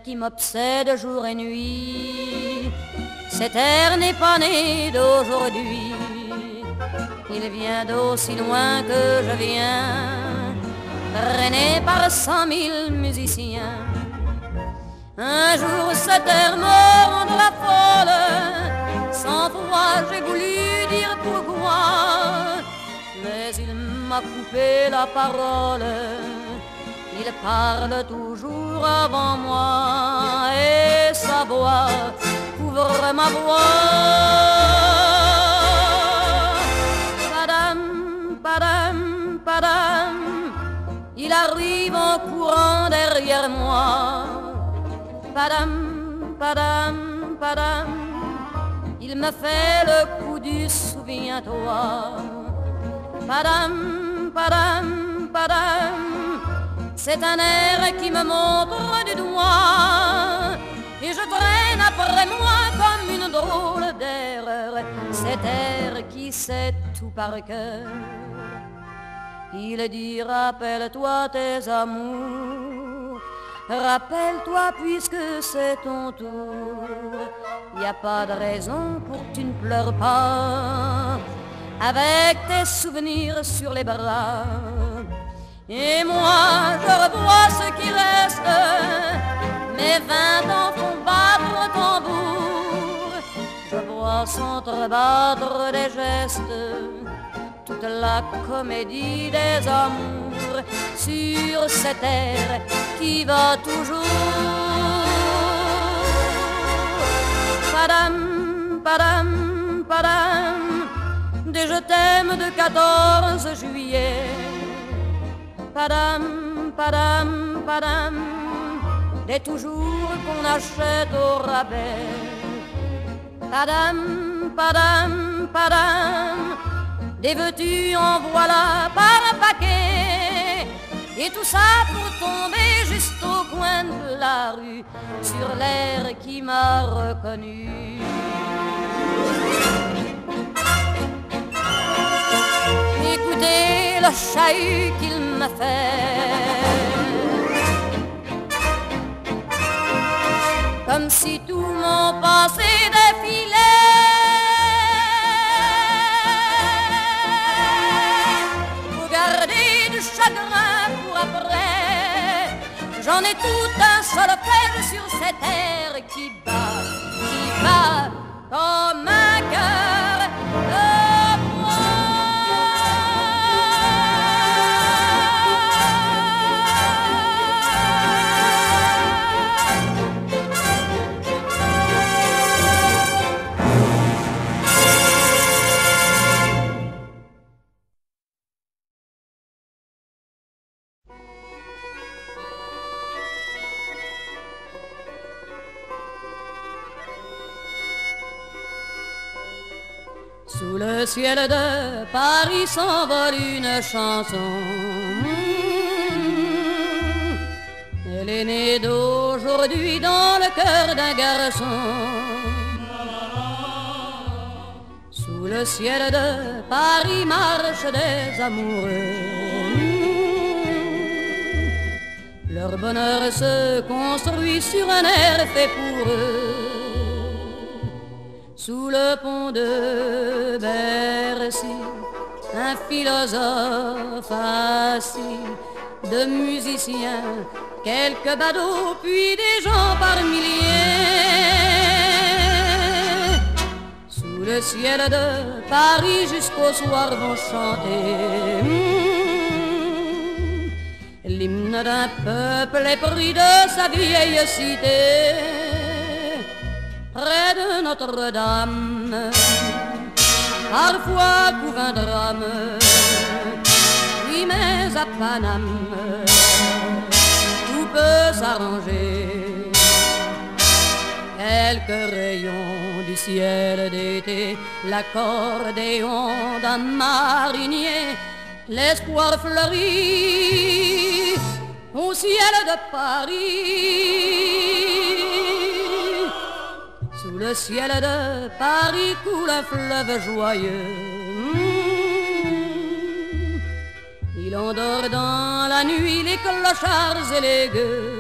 qui m'obsède jour et nuit. Cet air n'est pas né d'aujourd'hui, il vient d'aussi loin que je viens, traîné par 100 000 musiciens. Un jour cet air me rendra folle, sans fois j'ai voulu dire pourquoi, mais il m'a coupé la parole. Il parle toujours avant moi et sa voix couvre ma voix. Padam, padam, padam, il arrive en courant derrière moi. Padam, padam, padam, il me fait le coup du souviens-toi. Padam, padam, padam, c'est un air qui me montre du doigt et je traîne après moi comme une drôle d'erreur cet air qui sait tout par cœur. Il dit rappelle-toi tes amours, rappelle-toi puisque c'est ton tour. Y a pas de raison pour que tu ne pleures pas avec tes souvenirs sur les bras. Et moi je revois ce qui reste, mes 20 ans font battre le tambour. Je vois s'entrebattre des gestes, toute la comédie des amours sur cette terre qui va toujours. Padam, padam, padam, des je t'aime de 14 juillet. Padam, padam, padam, des toujours qu'on achète au rabais. Padam, padam, padam, des veux-tu en voilà par un paquet. Et tout ça pour tomber juste au coin de la rue, sur l'air qui m'a reconnu. Écoutez le chahut qu'il m'a fait, comme si tout mon passé défilait. Faut garder du chagrin pour après, j'en ai tout un solfège sur cette terre qui bat comme un cœur de bois. Sous le ciel de Paris s'envole une chanson. Elle est née d'aujourd'hui dans le cœur d'un garçon. Sous le ciel de Paris marchent des amoureux. Leur bonheur se construit sur un air fait pour eux. Sous le pont de Bercy, un philosophe assis, de musiciens, quelques badauds, puis des gens par milliers. Sous le ciel de Paris jusqu'au soir vont chanter l'hymne d'un peuple épris de sa vieille cité. Près de Notre-Dame, parfois couvre un drame, oui mais à Paname, tout peut s'arranger. Quelques rayons du ciel d'été, l'accordéon d'un marinier, l'espoir fleurit au ciel de Paris. Sous le ciel de Paris coule un fleuve joyeux. Il endort dans la nuit les clochards et les gueux.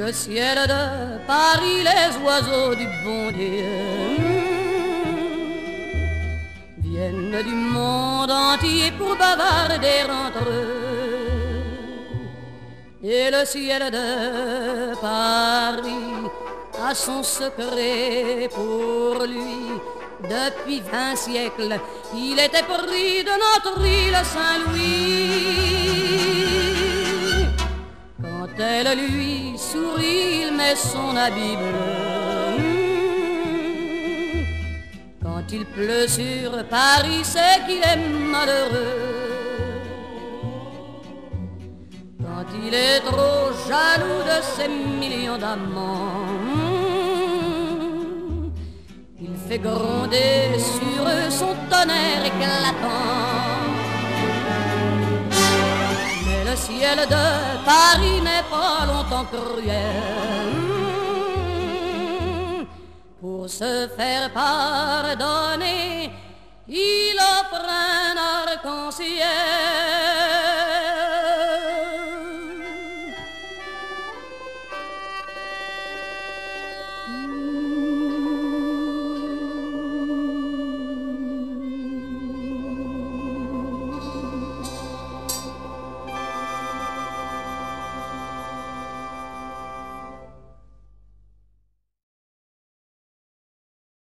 le ciel de Paris, les oiseaux du bon Dieu viennent du monde entier pour bavarder entre eux. Et le ciel de Paris a son secret pour lui. Depuis 20 siècles, il était pris de notre île Saint-Louis. Quand elle lui sourit, il met son habit bleu. Quand il pleut sur Paris, c'est qu'il est malheureux. Quand il est trop jaloux de ses millions d'amants, il fait gronder sur eux son tonnerre éclatant. Mais le ciel de Paris n'est pas longtemps cruel. Pour se faire pardonner